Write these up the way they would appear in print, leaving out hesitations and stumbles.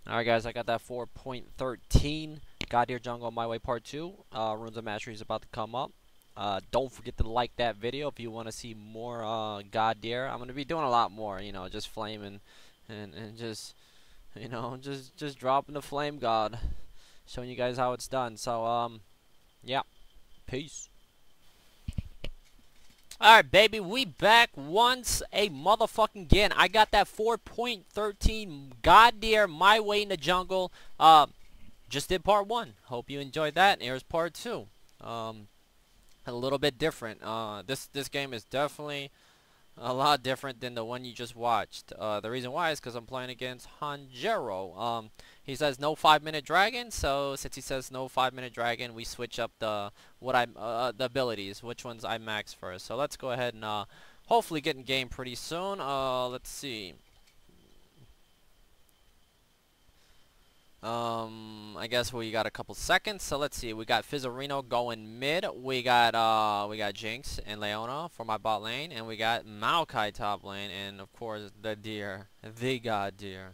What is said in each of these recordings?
Alright guys, I got that 4.13 Godyr Jungle My Way Part 2. Runes of Mastery is about to come up. Don't forget to like that video if you want to see more Godyr. I'm going to be doing a lot more, you know, just flaming and just, you know, just dropping the flame god. Showing you guys how it's done. So, yeah. Peace. Alright, baby, we back once a motherfucking again. I got that 4.13 Godyr My Way in the Jungle. Just did part 1. Hope you enjoyed that. And here's part 2. A little bit different. This game is definitely a lot different than the one you just watched. The reason why is because I'm playing against Hanjero. He says no 5-minute dragon, so since he says no 5-minute dragon, we switch up the abilities, which ones I max first. So let's go ahead and hopefully get in game pretty soon. Let's see. I guess we got a couple seconds, so let's see. We got Fizzarino going mid. We got Jinx and Leona for my bot lane, and we got Maokai top lane, and of course the Godyr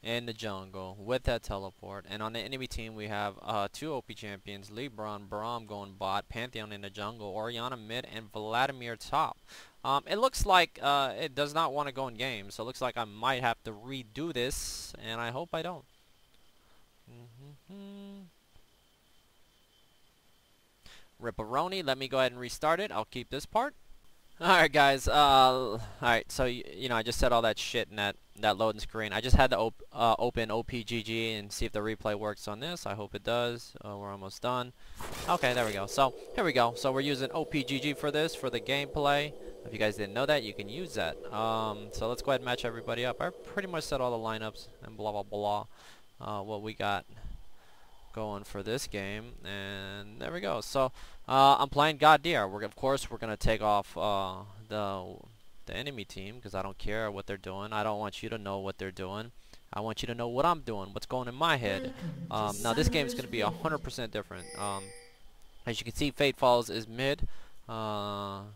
in the jungle with that teleport. And on the enemy team we have 2 OP champions, Lebron, Braum going bot, Pantheon in the jungle, Orianna mid, and Vladimir top. It looks like it does not want to go in game, so it looks like I might have to redo this, and I hope I don't. Ripperoni, let me go ahead and restart it. I'll keep this part. Alright guys, alright, so you know, I just said all that shit in that loading screen. I just had to open OPGG and see if the replay works on this. I hope it does. We're almost done. Okay, there we go. So here we go. So we're using OPGG for this, for the gameplay. If you guys didn't know that, you can use that. So let's go ahead and match everybody up. I pretty much set all the lineups and blah blah blah. What we got going for this game, and there we go. So I'm playing Godyr. Of course we're gonna take off the enemy team because I don't care what they're doing. I don't want you to know what they're doing. I want you to know what I'm doing, what's going in my head. Now this game is gonna be 100% different. As you can see, Fate Falls is mid, and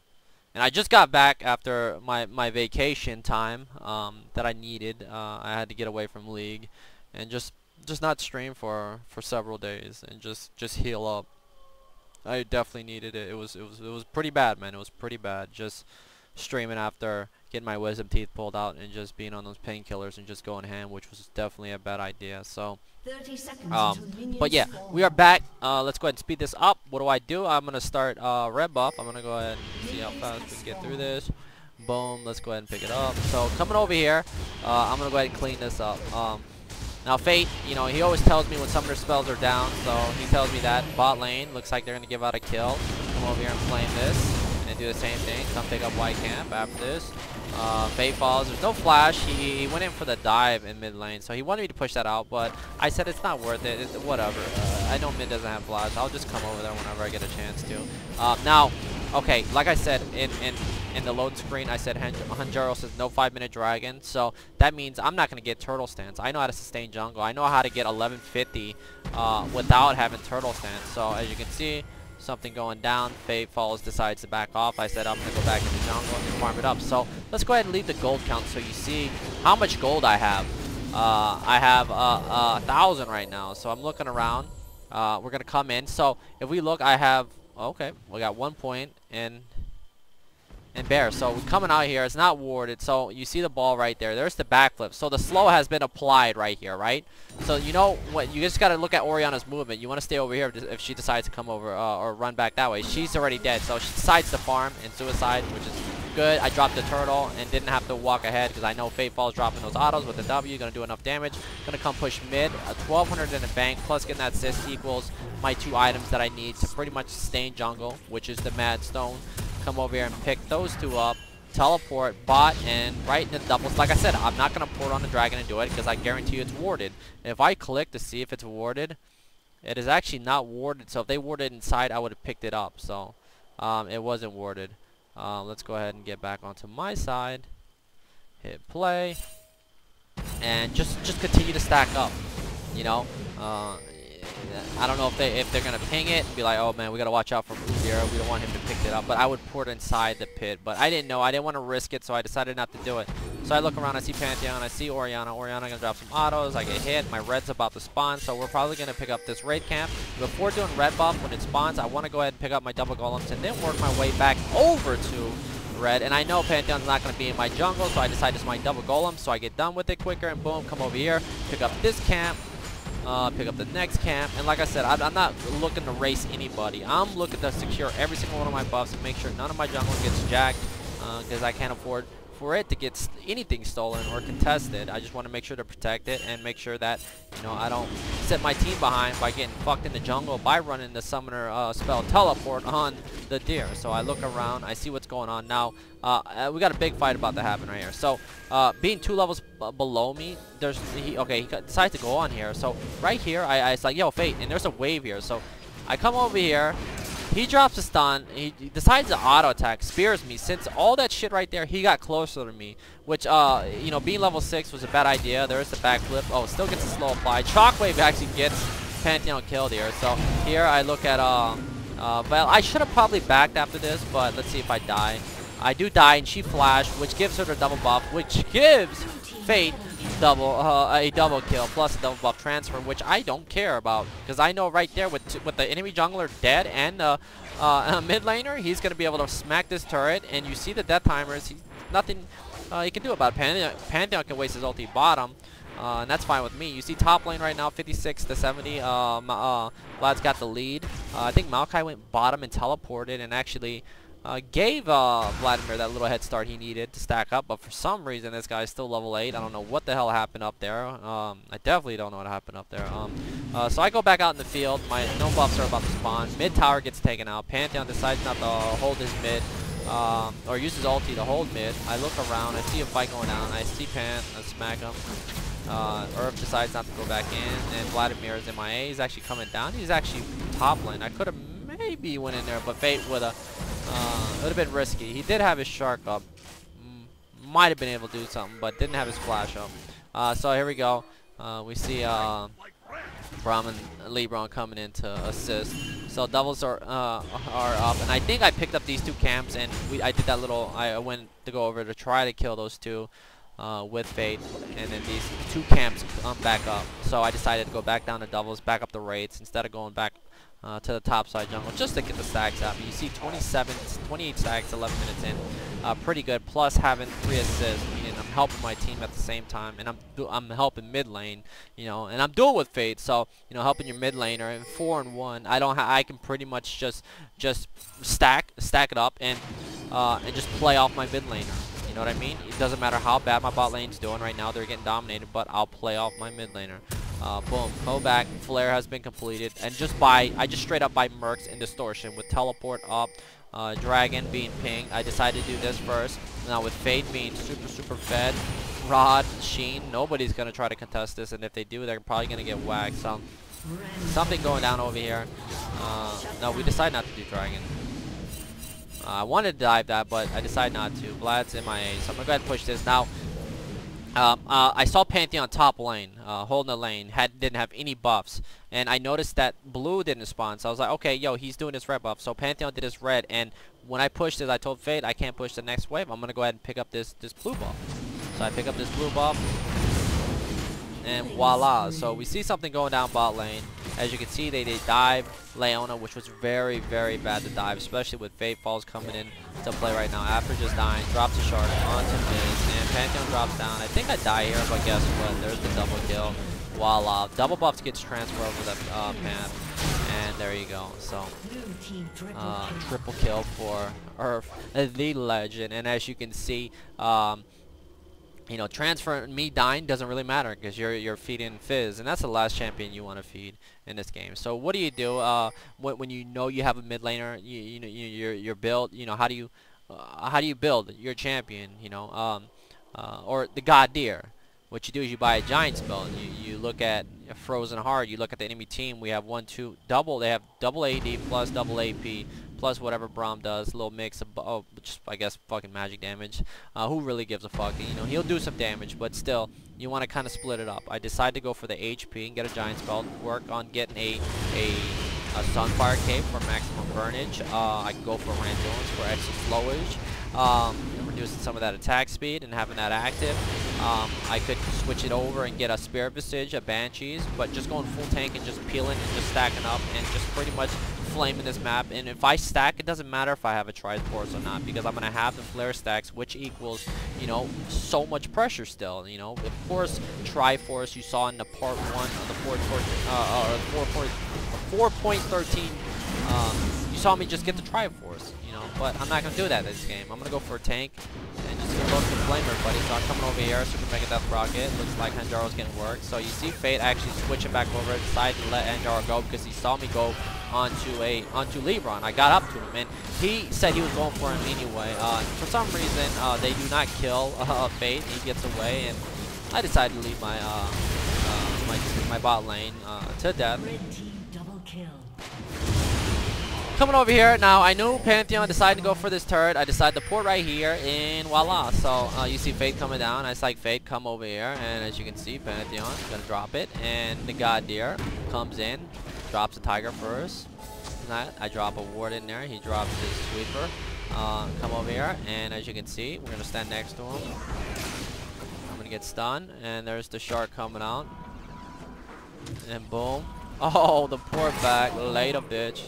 I just got back after my vacation time that I needed. I had to get away from League and just not stream for several days and just heal up. I definitely needed it. It was pretty bad, man. It was pretty bad. Just streaming after getting my wisdom teeth pulled out and just being on those painkillers and just going ham, which was definitely a bad idea. So, 30 seconds but yeah, we are back. Let's go ahead and speed this up. What do? I'm gonna start red buff. I'm gonna go ahead and see how fast we can get through this. Boom. Let's go ahead and pick it up. So coming over here, I'm gonna go ahead and clean this up. Now Fate, you know, he always tells me when some of their spells are down, so he tells me that. Bot lane, looks like they're going to give out a kill. Come over here and flame this, and then do the same thing. Come pick up white camp after this. Fate falls, there's no flash. He went in for the dive in mid lane, so he wanted me to push that out, but I said it's not worth it. Whatever. I know mid doesn't have flash. I'll just come over there whenever I get a chance to. Now, okay, like I said in the load screen, I said Hanjero says no 5-minute dragon, so that means I'm not going to get turtle stance. I know how to sustain jungle. I know how to get 1150 without having turtle stance. So as you can see, something going down. Fate Falls decides to back off. I said I'm going to go back in the jungle and farm it up. So let's go ahead and leave the gold count so you see how much gold I have. I have 1,000 right now, so I'm looking around. We're going to come in. So if we look, I have, okay, we got 1 point and bear. So we're coming out here, it's not warded, so you see the ball right there. There's the backflip. So the slow has been applied right here, right? So you know what, you just got to look at Orianna's movement. You want to stay over here if she decides to come over or run back that way. She's already dead, so she decides to farm and suicide, which is good. I dropped the turtle and didn't have to walk ahead because I know Fate Falls dropping those autos with the W, gonna do enough damage. Gonna come push mid, 1200 in the bank, plus getting that assist equals my 2 items that I need to pretty much sustain jungle, which is the Mad Stone. Come over here and pick those 2 up, teleport, bot, and right in the doubles. Like I said, I'm not going to port on the dragon and do it because I guarantee you it's warded. If I click to see if it's warded, it is actually not warded. So if they warded inside, I would have picked it up. So it wasn't warded. Let's go ahead and get back onto my side. Hit play. And just continue to stack up. You know, I don't know if they're gonna ping it and be like, oh man, we gotta watch out for UDYR. We don't want him to pick it up. But I would port inside the pit. But I didn't know. I didn't want to risk it, so I decided not to do it. So I look around, I see Pantheon, I see Orianna. Orianna gonna drop some autos, I get hit, my red's about to spawn, so we're probably gonna pick up this raid camp. Before doing red buff, when it spawns, I wanna go ahead and pick up my double golems and then work my way back over to red. And I know Pantheon's not gonna be in my jungle, so I decide to smite double golems, so I get done with it quicker, and boom, come over here, pick up this camp, pick up the next camp. And like I said, I'm not looking to race anybody. I'm looking to secure every single one of my buffs and make sure none of my jungle gets jacked, because I can't afford for it to get anything stolen or contested. I just want to make sure to protect it and make sure that, you know, I don't set my team behind by getting fucked in the jungle by running the summoner spell teleport on the deer. So I look around, I see what's going on. Now we got a big fight about to happen right here. So being 2 levels below me, he decides to go on here. So right here, I was like, yo, Fate, and there's a wave here. So I come over here. He drops a stun. He decides to auto attack, spears me. Since all that shit right there, he got closer to me, which you know, being level 6 was a bad idea. There is the backflip. Oh, still gets a slow apply. Shockwave actually gets Pantheon killed here. So here I look at well, I should have probably backed after this, but let's see if I die. I do die, and she flashed, which gives her the double buff, which gives Fate a double kill plus a double buff transfer, which I don't care about, because I know right there with the enemy jungler dead and mid laner, he's gonna be able to smack this turret. And you see the death timers. Nothing he can do about it. Pantheon can waste his ulti bottom, and that's fine with me. You see top lane right now, 56 to 70. Vlad's got the lead. I think Maokai went bottom and teleported and actually gave Vladimir that little head start he needed to stack up, but for some reason this guy's still level 8. I don't know what the hell happened up there. I definitely don't know what happened up there. So I go back out in the field. My no buffs are about to spawn. Mid tower gets taken out. Pantheon decides not to hold his mid, or use his ulti to hold mid. I look around. I see a fight going down. I see Pan. I smack him. Irv decides not to go back in, and Vladimir is MIA. He's actually coming down. He's actually top lane. I could have maybe went in there, but Fate would have been risky. He did have his shark up. Might have been able to do something, but didn't have his flash up. So here we go. We see Braum and LeBron coming in to assist. So doubles are up, and I think I picked up these 2 camps, and I did that little. I went to go over to try to kill those 2 with Fate, and then these 2 camps come back up. So I decided to go back down to doubles, back up the raids instead of going back to the top side jungle just to get the stacks out. You see 28 stacks, 11 minutes in, pretty good. Plus having 3 assists, meaning I'm helping my team at the same time, and I'm helping mid lane, you know, and I'm dual with Fate. So you know, helping your mid laner, and 4 and 1, I can pretty much just stack it up and just play off my mid laner. You know what I mean? It doesn't matter how bad my bot lane's doing right now. They're getting dominated, but I'll play off my mid laner. Boom, go back. Flare has been completed, and I just straight up buy Mercs and Distortion with teleport up, Dragon being pinged. I decided to do this first. Now with Fate being super fed, Rod, Sheen, nobody's gonna try to contest this, and if they do, they're probably gonna get whacked. So something going down over here. No, we decide not to do Dragon. I wanted to dive that, but I decided not to. Vlad's MIA, so I'm gonna go ahead and push this now. I saw Pantheon top lane, holding the lane, didn't have any buffs, and I noticed that blue didn't respond, so I was like, okay, yo, he's doing his red buff. So Pantheon did his red, and when I pushed it, I told Fate I can't push the next wave. I'm gonna go ahead and pick up this blue buff. So I pick up this blue buff, and voila. So we see something going down bot lane. As you can see, they dive Leona, which was very bad to dive, especially with Fate Falls coming in to play right now. After just dying, drops a shard onto mid, and Pantheon drops down. I think I die here, but guess what? There's the double kill. Voila. Double buffs gets transferred over the path, and there you go. So triple kill for Earth, the legend. And as you can see, you know, me dying doesn't really matter because you're feeding Fizz, and that's the last champion you want to feed in this game. So what do you do when you know you have a mid laner? You know your build. You know, how do you build your champion? You know, or the Godyr. What you do is you buy a giant spell. You look at Frozen Heart. You look at the enemy team. We have double. They have double AD plus double AP. Plus whatever Braum does, a little mix of, just I guess fucking magic damage. Who really gives a fuck? You know, he'll do some damage, but still, you want to kind of split it up. I decided to go for the HP and get a giant spell. Work on getting a Sunfire Cape for maximum burnage. I can go for Randolans for extra slowage. reducing some of that attack speed and having that active. I could switch it over and get a Spirit Visage, a Banshees, but just going full tank and just peeling and just stacking up and just pretty much flaming this map. And if I stack, it doesn't matter if I have a Triforce or not, because I'm gonna have the flare stacks, which equals, you know, so much pressure still. You know, of course, Triforce you saw in the part 1 of the 4.13. You saw me just get the Triforce, you know, but I'm not gonna do that this game. I'm gonna go for a tank and just look to flame everybody. So I'm coming over here, Super Mega Death Rocket. Looks like Hanjaro's getting worked. So you see Fate actually switching back over, decided to let Hanjaro go because he saw me go onto Lebron. I got up to him and he said he was going for him anyway. For some reason, they do not kill Fate. He gets away, and I decided to leave my my bot lane to death. Coming over here, now I knew Pantheon decided to go for this turret. I decided to port right here, and voila. So you see Fate coming down. I was like, Fate, come over here, and as you can see, Pantheon is gonna drop it, and the Godyr comes in, drops a Tiger first. I drop a ward in there. He drops his sweeper. Come over here, and as you can see, we're gonna stand next to him. I'm gonna get stunned, and there's the shark coming out, and boom. Oh, the port back, later, bitch.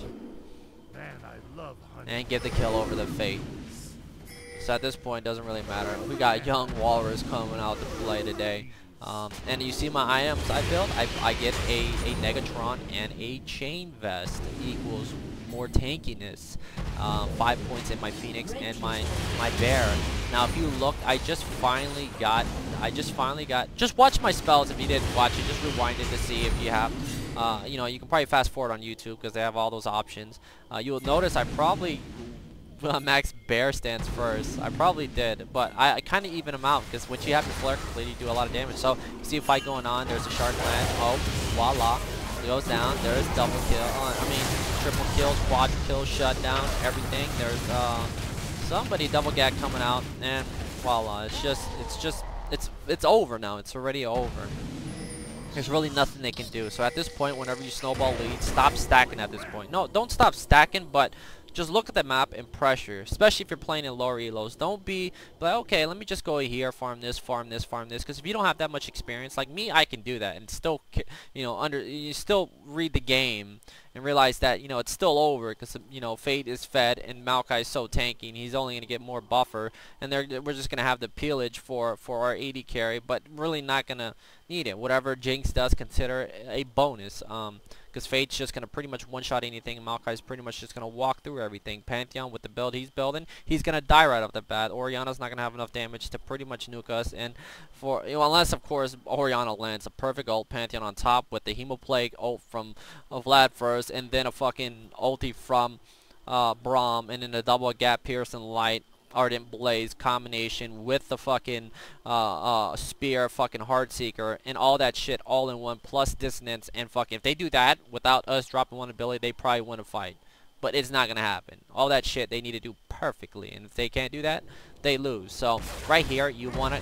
And get the kill over the Fate. So at this point, it doesn't really matter. We got young Walrus coming out to play today. And you see my IMs I built? I get a Negatron and a Chain Vest equals more tankiness. 5 points in my Phoenix and my Bear. Now if you look, I just finally got, just watch my spells if you didn't watch it. Just rewind it to see if you have. You know, you can probably fast forward on YouTube because they have all those options. You'll notice I probably max Bear stance first. I probably did, but I kind of even them out because once you have your flare complete, you do a lot of damage. So you see a fight going on. There's a shark land. Oh, voila! It goes down. There's double kill. I mean, triple kills, quad kills, shutdown, everything. There's somebody double gag coming out, and voila! It's over now. It's already over. There's really nothing they can do. So at this point, whenever you snowball lead, stop stacking at this point. No, don't stop stacking, but just look at the map and pressure, especially if you're playing in lower elos. Don't be like, okay, let me just go here, farm this, farm this, farm this. Because if you don't have that much experience, like me, I can do that and still, you know, you still read the game and realize that, you know, it's still over because, you know, Fate is fed and Maokai is so tanky and he's only going to get more buffer, and we're just going to have the peelage for our AD carry, but really not going to need it. Whatever Jinx does, consider a bonus. Because Fate's just going to pretty much one-shot anything, and Maokai's pretty much just going to walk through everything. Pantheon, with the build he's building, he's going to die right off the bat. Orianna's not going to have enough damage to pretty much nuke us, and for, you know, unless, of course, Orianna lands a perfect ult, Pantheon on top with the Hemoplague ult from Vlad first, and then a fucking ulti from Braum, and then a double gap Pearson Light, Ardent Blaze combination with the fucking spear, fucking Heartseeker, and all that shit all in one, plus dissonance, and fucking, if they do that without us dropping one ability, they probably win a fight. But it's not gonna happen. All that shit they need to do perfectly, and if they can't do that, they lose. So right here, you wanna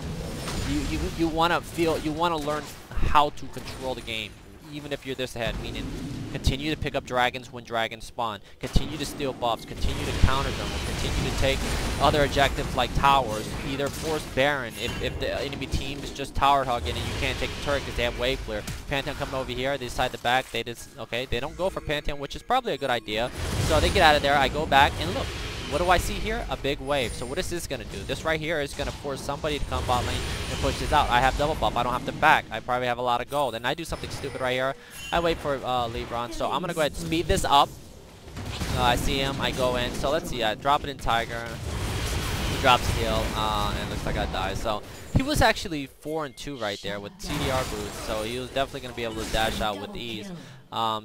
learn how to control the game, even if you're this ahead, meaning continue to pick up dragons when dragons spawn, continue to steal buffs, continue to counter them, continue to take other objectives like towers, either force Baron if the enemy team is just tower hugging and you can't take the turret because they have wave clear. Pantheon coming over here, they decide to back, they don't go for Pantheon, which is probably a good idea. So they get out of there, I go back, and look, what do I see here? A big wave. So what is this going to do? This right here is going to force somebody to come bot lane and push this out. I have double buff. I don't have to back. I probably have a lot of gold. And I do something stupid right here. I wait for Lebron. So I'm going to go ahead and speed this up. I see him. I go in. So let's see. I drop it in Tiger. He drops heal. And looks like I die. So he was actually 4-2 right there with CDR boost. So he was definitely going to be able to dash out with ease.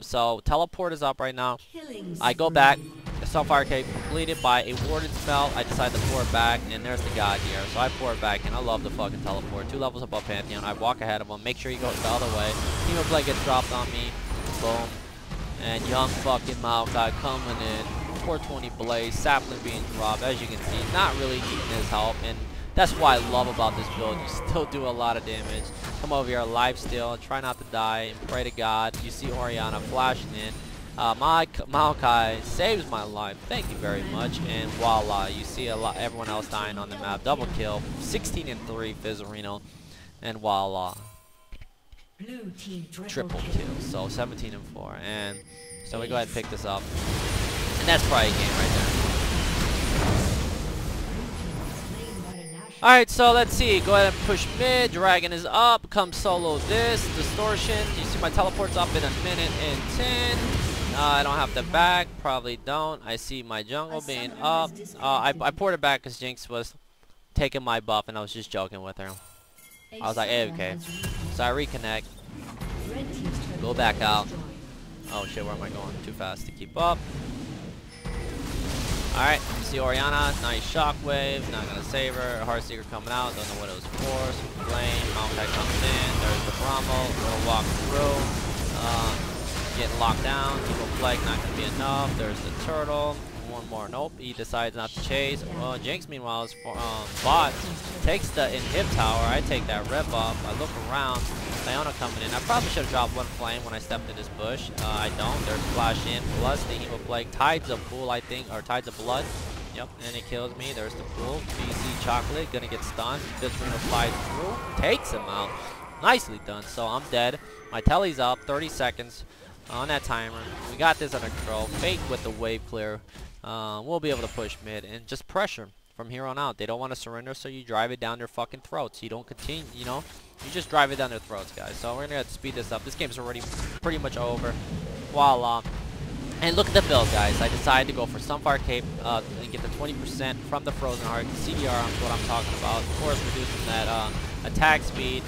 So teleport is up right now. I go back. Self-fire cape completed by a warded spell. I decide to pour it back, and there's the Godyr. So I pour it back, and I love the fucking teleport. 2 levels above Pantheon. I walk ahead of him, make sure he goes the other way. Hemoplague gets dropped on me. Boom. And young fucking Maokai coming in. 420 Blaze, Sapling being dropped. As you can see, not really needing his help, and that's what I love about this build. You still do a lot of damage. Come over here, live steal, try not to die, and pray to God. You see Orianna flashing in. Maokai saves my life. Thank you very much. And voila, you see everyone else dying on the map. Double kill. 16 and 3 Fizzerino. And voila. Triple kill. So 17 and 4. And so we go ahead and pick this up. And that's probably a game right there. Alright, so let's see. Go ahead and push mid. Dragon is up. Come solo this. Distortion. You see my teleport's up in a minute and 10. I don't have the back. Probably don't. I see my jungle being up. I poured it back because Jinx was taking my buff and I was just joking with her. I was like, hey, okay. So I reconnect. Go back out. Oh shit, where am I going? Too fast to keep up. Alright, see Orianna, nice shockwave, not gonna save her. Heartseeker coming out, don't know what it was for. Super Flame, Maokai comes in, there's the Bramble, we'll walk through. Getting locked down, Evil Plague not gonna be enough. There's the turtle, one more, nope, he decides not to chase. Well, Jinx meanwhile is for bot, takes the inhib tower, I take that red buff, I look around, Leona coming in. I probably should have dropped one flame when I stepped in this bush. I don't. There's flash in, plus the Evil Plague. Tides of Pool, I think, or Tides of Blood. Yep, and it kills me. There's the pool. BC Chocolate, gonna get stunned. Fizzerino flies through, takes him out. Nicely done. So I'm dead. My telly's up, 30 seconds on that timer. We got this under control. Fake with the wave clear. We'll be able to push mid and just pressure from here on out. They don't want to surrender, so you drive it down their fucking throats. You don't continue, you know. You just drive it down their throats, guys. So we're gonna have to speed this up. This game's already pretty much over. Voila. And look at the build, guys. I decided to go for Sunfire Cape and get the 20% from the Frozen Heart. CDR is what I'm talking about. Of course, reducing that attack speed.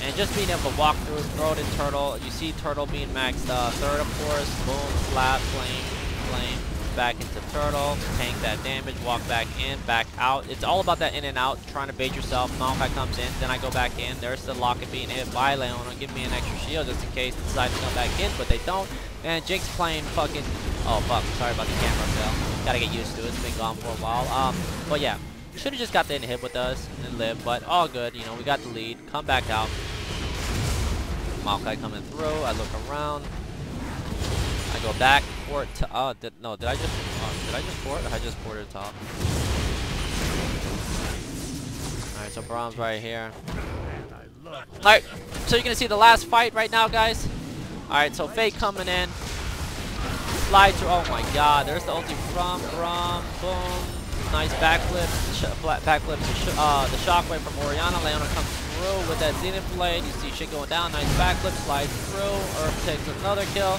And just being able to walk through, throw it in Turtle. You see Turtle being maxed third, of course. Boom, slap, flame. Back into Turtle, tank that damage, walk back in, back out. It's all about that in and out, trying to bait yourself. Maokai comes in, then I go back in. There's the locket being hit by Leona. Give me an extra shield just in case they decide to come back in, but they don't. And Jinx playing fucking... Oh, fuck. Sorry about the camera fail. Gotta get used to it. It's been gone for a while. But yeah, should have just got the inhib with us and live, but all good. You know, we got the lead. Come back out. Maokai coming through. I look around. I go back, port to, did I just port? I just ported top. Alright, so Brahms right here. Alright, so you're gonna see the last fight right now, guys. Alright, so Fake coming in. Slide through, oh my god, there's the ulti from Braum, boom. Nice backflip, the shockwave from Orianna. Leona comes through with that Zenith Blade. You see shit going down, nice backflip, slides through. Earth takes another kill.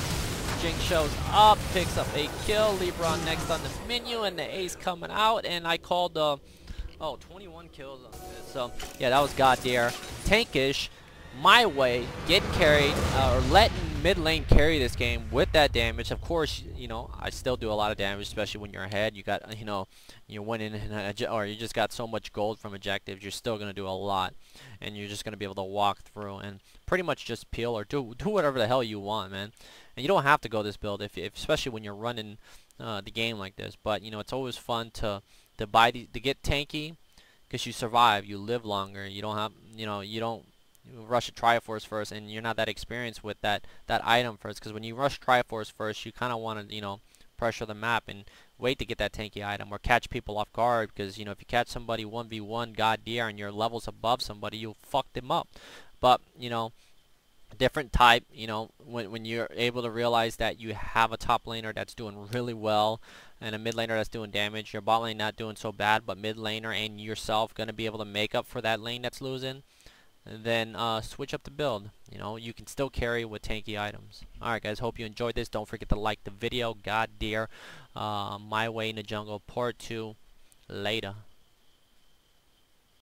Jinx shows up, picks up a kill. Lebron next on the menu, and the ace coming out. And I called 21 kills on this. So yeah, that was Godyr. Tankish, my way, getting carried, or letting mid lane carry this game with that damage. Of course, you know, I still do a lot of damage, especially when you're ahead. You got, you know, you're winning, or you just got so much gold from objectives. You're still gonna do a lot, and you're just gonna be able to walk through and pretty much just peel or do whatever the hell you want, man. And you don't have to go this build, if especially when you're running the game like this. But you know, it's always fun to get tanky, because you survive, you live longer. You don't have, you know, you don't rush a Triforce first, and you're not that experienced with that item first. Because when you rush Triforce first, you kind of want to, you know, pressure the map and wait to get that tanky item or catch people off guard. Because you know, if you catch somebody 1v1 Godyr and your levels above somebody, you'll fuck them up. But you know, different type, you know, when you're able to realize that you have a top laner that's doing really well and a mid laner that's doing damage, your bot lane not doing so bad, but mid laner and yourself going to be able to make up for that lane that's losing, then switch up the build. You know, you can still carry with tanky items. Alright guys, hope you enjoyed this. Don't forget to like the video. Godyr, My Way in the Jungle Part 2. Later.